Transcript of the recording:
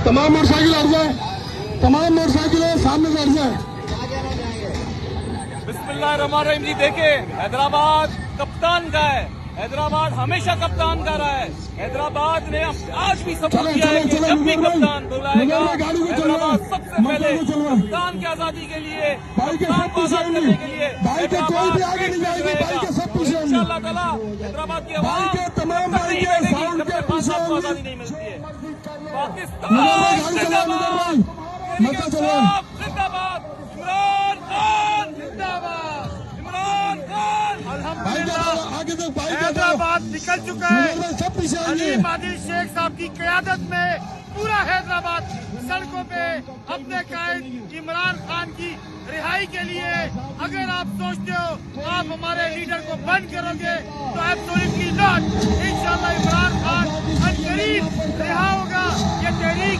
तमाम मोटरसाइकिल हट जाए, तमाम मोटरसाइकिलें सामने से हट जाए। बिस्मिल्लाहिर्रहमानिर्रहीम जी, देखे हैदराबाद कप्तान का है, हैदराबाद हमेशा कप्तान का रहा है। हैदराबाद ने आज भी सपोर्ट किया है कि जब भी कप्तान बुलाएगा हैदराबाद सबसे पहले कप्तान की आजादी के लिए, कप्तान को आजाद करने के लिए इंशाअल्लाह ताला हैदराबाद की आवाम आजादी नहीं मिलती है। पाकिस्तान जिंदाबाद, जिंदाबाद, इमरान खान जिंदाबाद, इमरान खान। अल्हम्दुलिल्लाह हैदराबाद निकल चुका है। अलीम आदिल शेख साहब की क़यादत में पूरा हैदराबाद सड़कों पे अपने कायद इमरान खान की रिहाई के लिए। अगर आप सोचते हो आप हमारे लीडर को बंद करोगे तो एब्सोल्युटली नॉट। इंशाअल्लाह इमरान खान अनकरीब रिहा होगा। ये तहरीक